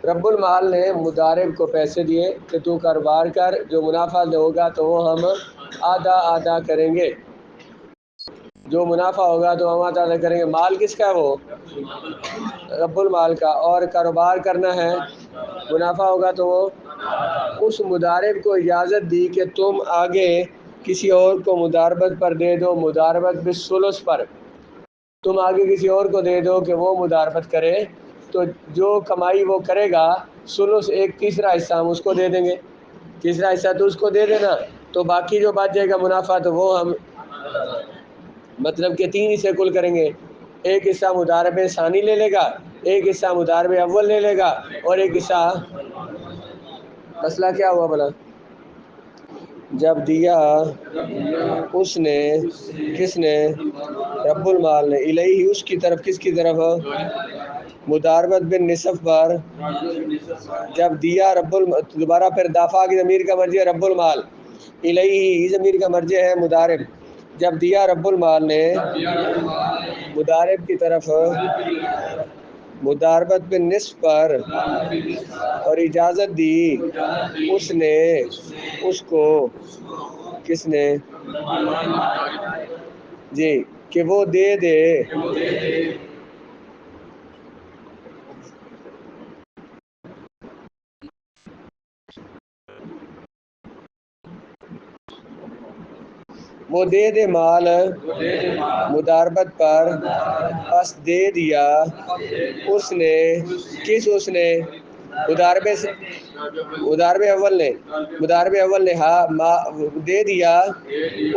رب المال نے مضارب کو پیسے دیے کہ تو کاروبار کر، جو منافع ہوگا تو وہ ہم آدھا آدھا کریں گے، جو منافع ہوگا تو ہم آدھا آدھا کریں گے۔ مال کس کا ہے؟ وہ رب المال کا۔ اور کاروبار کرنا ہے، منافع ہوگا تو وہ اس مضارب کو اجازت دی کہ تم آگے کسی اور کو مضاربت پر دے دو، مضاربت بالثلث پر، تم آگے کسی اور کو دے دو کہ وہ مضاربت کرے، تو جو کمائی وہ کرے گا ثلث ایک تیسرا حصہ ہم اس کو دے دیں گے، تیسرا حصہ تو اس کو دے دینا، تو باقی جو بچ جائے گا منافع تو وہ ہم مطلب کہ 3 حصے کل کریں گے، ایک حصہ مضارب ثانی لے لے گا، ایک حصہ مضارب اول لے لے گا، اور ایک حصہ۔ مسئلہ کیا ہوا بلا؟ جب دیا اس نے، کس نے؟ رب المال نے، الیہ اس کی طرف، کس کی طرف؟ مضاربت بن نصف پر۔ جب دیا رب دوبارہ پھر دافع کی ضمیر کا مرجع رب المال، الیہ ضمیر کا مرجع ہے مضارب، جب دیا رب المال نے مضارب کی طرف مضاربت بن نصف پر اور اجازت دی اس نے اس کو، کس نے؟ جی، کہ وہ دے دے وہ دے دے مال مضاربت پر، پس دے دیا اس نے، کس اس نے؟ مضارب اول نے، مضارب اول نے ہاں دے دیا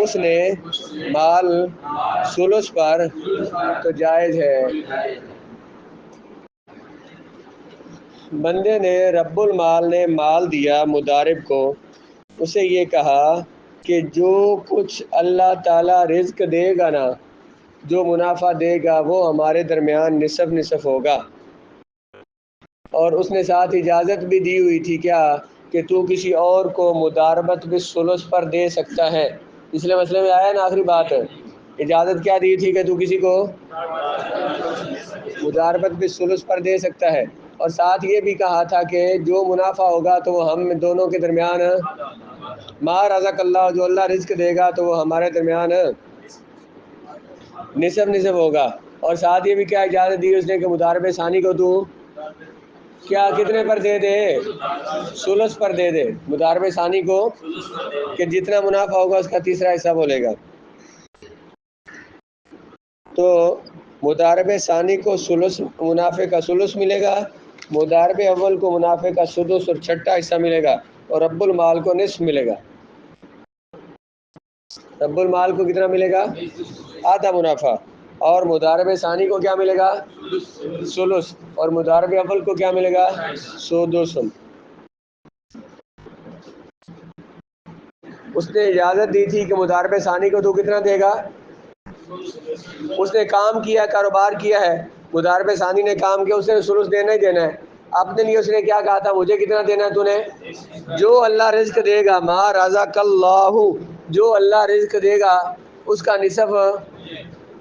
اس نے مال ثلث پر، تو جائز ہے۔ بندے نے، رب المال نے مال دیا مضارب کو، اسے یہ کہا کہ جو کچھ اللہ تعالیٰ رزق دے گا نا، جو منافع دے گا وہ ہمارے درمیان نصف نصف ہوگا، اور اس نے ساتھ اجازت بھی دی ہوئی تھی کیا؟ کہ تو کسی اور کو مضاربت بالثلث پر دے سکتا ہے۔ پچھلے مسئلے میں آیا نا آخری بات، اجازت کیا دی تھی کہ تو کسی کو مضاربت بالثلث پر دے سکتا ہے، اور ساتھ یہ بھی کہا تھا کہ جو منافع ہوگا تو وہ ہم دونوں کے درمیان، ما رزق اللہ، جو اللہ رزق دے گا تو وہ ہمارے درمیان نصف نصف ہوگا، اور ساتھ یہ بھی کیا اجازت دی اس نے کہ مضارب ثانی کو تو کیا کتنے پر دے دے؟ ثلث پر دے دے، مضارب ثانی کو کہ جتنا منافع ہوگا اس کا تیسرا حصہ بولے گا، تو مضارب ثانی کو ثلث منافع کا ثلث ملے گا، مضارب اول کو منافع کا سدس اور چھٹا حصہ ملے گا، اور رب المال کو نصف ملے گا۔ رب المال کو کتنا ملے گا؟ آدھا منافع، اور مضارب ثانی کو کیا ملے گا؟ ثلث، اور مضارب اول کو کیا ملے گا؟ سدس۔ اس نے اجازت دی تھی کہ مضارب ثانی کو تو کتنا دے گا؟ اس نے کام کیا، کاروبار کیا ہے، مضارب ثانی نے کام کیا، اس نے ثلث دینا ہی دینا ہے۔ اپنے لیے اس نے کیا کہا تھا؟ مجھے کتنا دینا ہے تو نے؟ جو اللہ رزق دے گا، ما رزق اللہ، جو اللہ رزق دے گا اس کا نصف،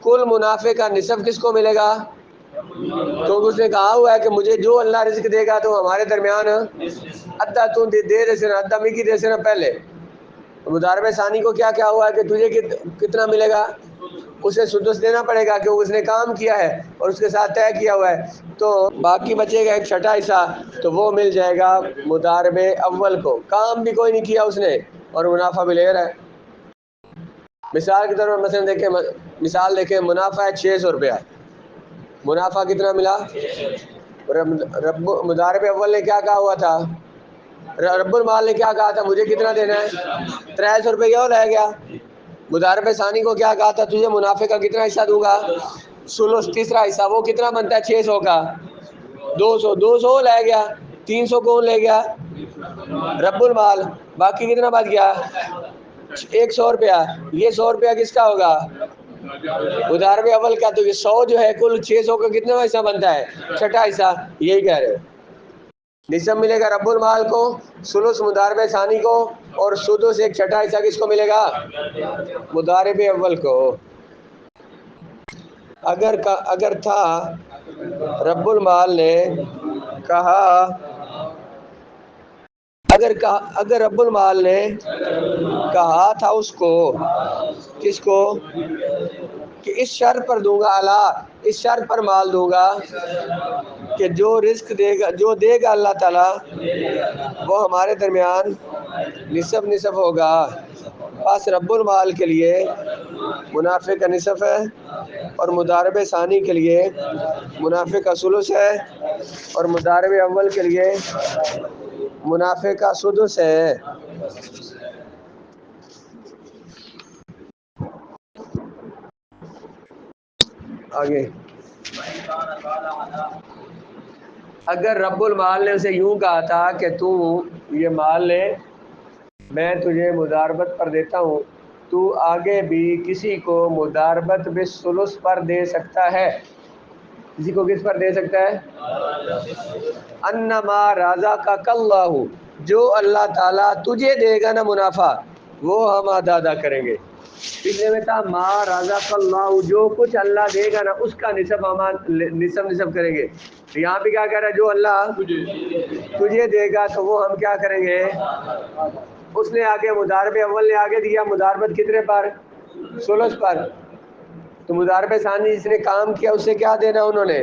کل منافع کا نصف کس کو ملے گا؟ تو اس نے کہا ہوا ہے کہ مجھے جو اللہ رزق دے گا تو ہمارے درمیان ادھا تو دے دینا، ادھا مکی دے دینا پہلے۔ مضارب ثانی کو کیا ہوا ہے کہ تجھے کتنا ملے گا؟ اسے سدس دینا پڑے گا کہ اس نے کام کیا ہے اور اس کے ساتھ طے کیا ہوا ہے، تو باقی بچے گا ایک چھٹا حصہ، تو وہ مل جائے گا مضارب اول کو، کام بھی کوئی نہیں کیا اس نے اور منافع بھی لے رہا ہے۔ مثال کے طور پر مثلا دیکھیں، مثال دیکھیں، منافع ہے 600 روپیہ، منافع کتنا ملا؟ مضارب اول نے کیا کہا ہوا تھا؟ رب المال نے کیا کہا تھا؟ مجھے کتنا دینا ہے؟ 300 روپے کیا رہ گیا؟ مضارب ثانی کو کیا کہا تھا؟ تجھے منافع کا کتنا حصہ دوں گا؟ ثلث، تیسرا حصہ، وہ کتنا بنتا ہے 600 کا؟ 200، 200 لے گیا، 300 کون لے گیا؟ رب المال، باقی کتنا بچ گیا؟ 100 روپیہ۔ یہ 100 روپیہ کس کا ہوگا؟ مضارب اول کا، تو یہ 100 جو ہے کل 600 کا کتنا حصہ بنتا ہے؟ چھٹا حصہ، یہی کہہ رہے ہیں۔ نصف ملے گا رب المال کو، ثلث مضارب ثانی کو، اور سدس ایک چھٹا حصہ کس کو ملے گا؟ مضارب اول کو۔ اگر تھا رب المال نے کہا اگر رب المال نے کہا تھا اس کو، کس کو، کہ اس شرط پر دوں گا، اس شرط پر مال دوں گا کہ جو رزق دے گا، جو دے گا اللہ تعالیٰ وہ ہمارے درمیان نصف نصف ہوگا. بس رب المال کے لیے منافع کا نصف ہے، اور مضارب ثانی کے لیے منافع کا ثلث ہے، اور مضارب اول کے لیے منافع کا سدس ہے. آگے اگر رب المال نے اسے یوں کہا تھا کہ تو یہ مال لے، میں تجھے مضاربت پر دیتا ہوں، تو آگے بھی کسی کو مضاربت بالثلث پر دے سکتا ہے. کسی کو کس پر دے سکتا ہے؟ انما رزقک اللہ، جو اللہ تعالیٰ تجھے دے گا نا منافع، وہ ہم ادا کریں گے. پچھلے میں تھا ما رزق اللہ، جو کچھ اللہ دے گا نا اس کا نصف ہم نصف کریں گے. یہاں پہ کیا کہہ رہا ہے؟ جو اللہ تجھے دے گا تو وہ ہم کیا کریں گے؟ اس نے آگے مضارب اول نے آگے دیا مضاربت کتنے پر؟ ثلث پر. تو مضارب ثانی جس نے کام کیا اسے کیا دینا؟ انہوں نے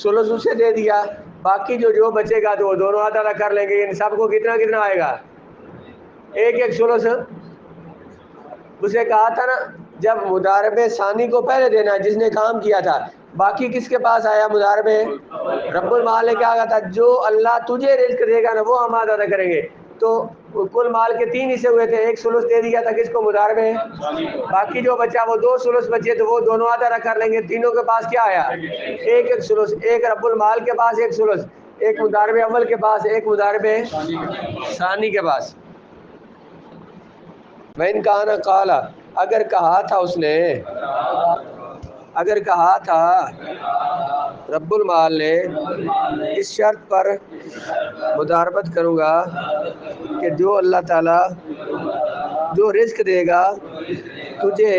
ثلث اسے دے دیا. باقی جو بچے گا تو وہ دونوں آدھا کر لیں گے. ان سب کو کتنا کتنا آئے گا؟ ایک ایک ثلث. اسے کہا تھا نا جب مضارب ثانی کو پہلے دینا جس نے کام کیا تھا، باقی کس کے پاس آیا؟ مضارب رب المال نے کیا کہا تھا؟ جو اللہ تجھے رزق دے گا نا وہ ہم ادا کریں گے. تو کل مال کے 3 حصے ہوئے تھے، ایک ثلث دے دیا تھا کس کو؟ مضارب. باقی جو بچا وہ 2 ثلث بچے تو وہ دونوں آدھا کر لیں گے. تینوں کے پاس کیا آیا؟ ایک ایک ثلث. ایک رب المال کے پاس ایک ثلث، ایک مضارب اول کے پاس، ایک مضارب ثانی کے پاس. وَإِنْ كَانَ قَالَ، اگر کہا تھا اس نے، اگر کہا تھا رب المال نے اس شرط پر مضاربت کروں گا کہ جو اللہ تعالیٰ جو رزق دے گا تجھے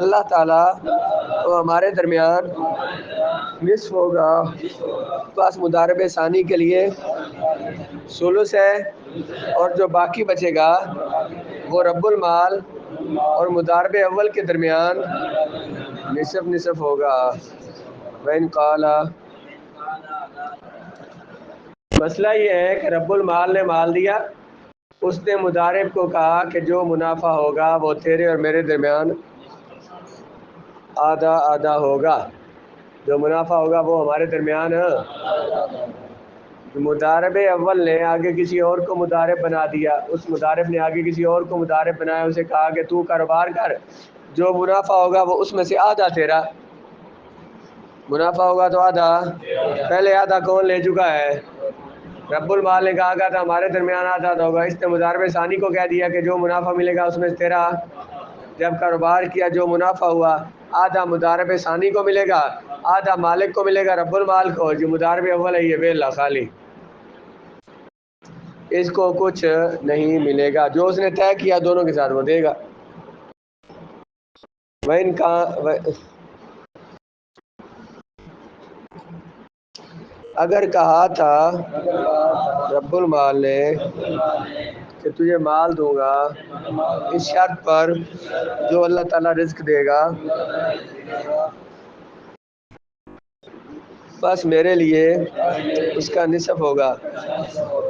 اللہ تعالیٰ وہ ہمارے درمیان نصف ہوگا. پاس مضارب ثانی کے لیے ثلث ہے، اور جو باقی بچے گا وہ رب المال اور مضارب اول کے درمیان نصف نصف ہوگا. وَإِنْ قَالَ، مسئلہ یہ ہے کہ رب المال نے مال دیا، اس نے مضارب کو کہا کہ جو منافع ہوگا وہ تیرے اور میرے درمیان آدھا آدھا ہوگا. جو منافع ہوگا وہ ہمارے درمیان. مضارب اول نے آگے کسی اور کو مضارب بنا دیا، اس مضارب نے آگے کسی اور کو مضارب بنایا، اسے کہا کہ تو کاروبار کر، جو منافع ہوگا وہ اس میں سے آدھا تیرا. منافع ہوگا تو آدھا. پہلے آدھا کون لے چکا ہے؟ رب المال نے کہا تھا ہمارے درمیان آدھا ہوگا. اس نے مضارب ثانی کو کہہ دیا کہ جو منافع ملے گا اس میں سے تیرا. جب کاروبار کیا جو منافع ہوا آدھا مضارب ثانی کو ملے گا، آدھا مالک کو ملے گا رب المال کو. جو مضارب اول ہے یہ ویلا خالی، اس کو کچھ نہیں ملے گا. جو اس نے طے کیا دونوں کے ساتھ وہ دے گا. وَإِنْ كَانَ، اگر کہا تھا رب المال نے کہ تجھے مال دوں گا اس شرط پر جو اللہ تعالیٰ رزق دے گا، بس میرے لیے اس کا نصف ہوگا.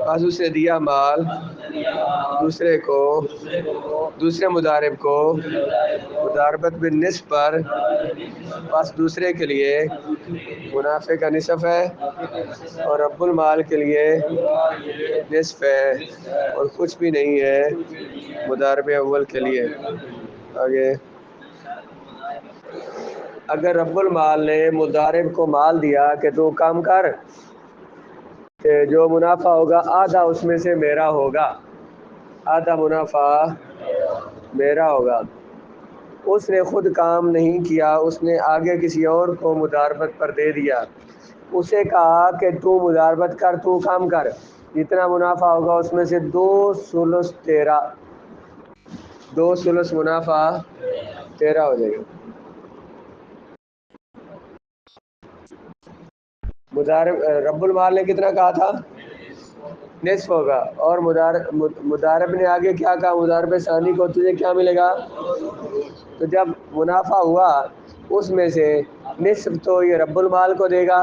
بس اس نے دیا مال دوسرے کو، دوسرے مضارب کو مضاربت بالنصف پر، بس دوسرے کے لیے منافع کا نصف ہے اور رب المال کے لیے نصف ہے، اور کچھ بھی نہیں ہے مضارب اول کے لیے. آگے اگر رب المال نے مضارب کو مال دیا کہ تو کام کر، کہ جو منافع ہوگا آدھا اس میں سے میرا ہوگا، آدھا منافع میرا ہوگا. اس نے خود کام نہیں کیا، اس نے آگے کسی اور کو مضاربت پر دے دیا. اسے کہا کہ تو مضاربت کر، تو کام کر، جتنا منافع ہوگا اس میں سے 2 ثلث تیرا، 2 ثلث منافع تیرا ہو جائے گا. رب المال نے کتنا کہا تھا؟ نصف ہوگا، اور مضارب نے آگے کیا کہا؟ مضارب ثانی کو تجھے کیا ملے گا؟ تو جب منافع ہوا اس میں سے نصف تو یہ رب المال کو دے گا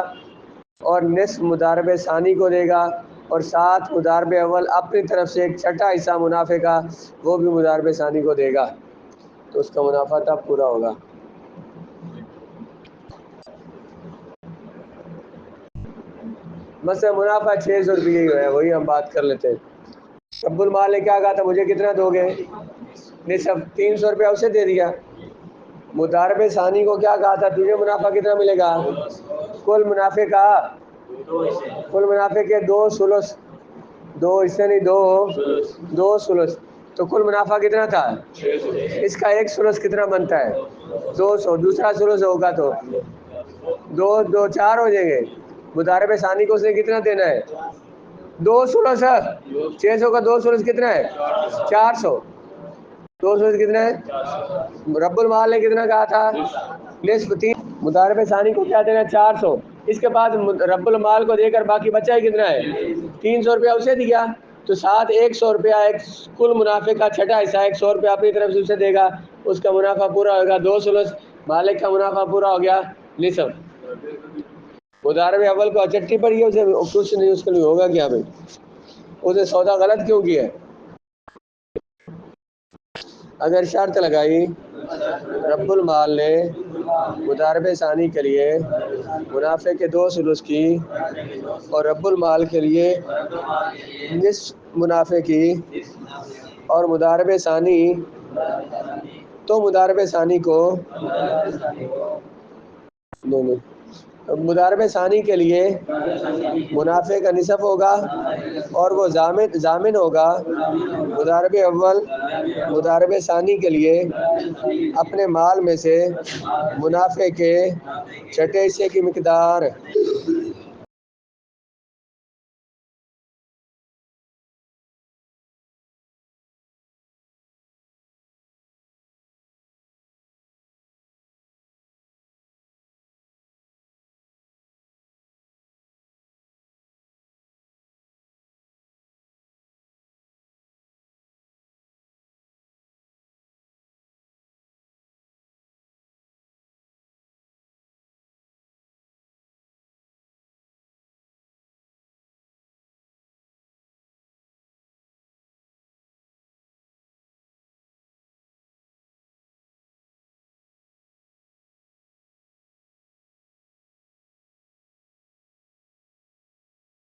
اور نصف مضارب ثانی کو دے گا، اور ساتھ مضارب اول اپنی طرف سے ایک چھٹا حصہ منافع کا وہ بھی مضارب ثانی کو دے گا، تو اس کا منافع تب پورا ہوگا۔ مثلا منافع 600 روپئے ہی ہے، وہی ہم بات کر لیتے ہیں۔ رب المال نے کیا کہا تھا؟ مجھے کتنا دو گے؟ نصف، 300 روپیہ اسے دے دیا۔ مضارب ثانی کو کیا کہا تھا؟ تجھے منافع کتنا ملے گا؟ کل منافع کا، کل منافع کے 2 ثلث، 2 حصے نہیں، 2 ثلث، تو کل منافع کتنا تھا؟ اس کا 1 ثلث کتنا بنتا ہے؟ 200، دوسرا ثلث ہوگا تو 2 4 ہو جائیں گے۔ مضارب ثانی کو اس نے کتنا دینا ہے؟ 2 ثلث ہے، 600 کا 2 ثلث کتنا ہے؟ 400، 2 ثلث کتنا ہے؟ رب المال نے کتنا کہا تھا؟ نصف 3، مضارب ثانی کو کیا دینا ہے؟ 400، اس کے بعد رب المال کو دے کر باقی بچا ہی کتنا ہے؟ 300 روپیہ اسے دیا، تو ساتھ 100 روپیہ ایک کل منافع کا چھٹا حصہ 100 روپیہ اپنی طرف سے اسے دے گا، اس کا منافع پورا ہوگا 2 ثلث، مالک کا منافع پورا ہو گیا نصف۔ مضارب اول کو اچٹی پڑی ہے، اسے کچھ نہیں، اس کے لیے ہوگا کیا بھائی؟ اسے سودا غلط کیوں کیا ہے؟ اگر شرط لگائی رب المال نے مضارب ثانی کے لیے منافع کے 2 ثلث کی اور رب المال کے لیے نصف منافع کی اور مضارب ثانی، تو مضارب ثانی کو مضارب ثانی کے لیے منافع کا نصف ہوگا اور وہ ضامن ہوگا مضارب اول مضارب ثانی کے لیے اپنے مال میں سے منافع کے چھٹے حصے کی مقدار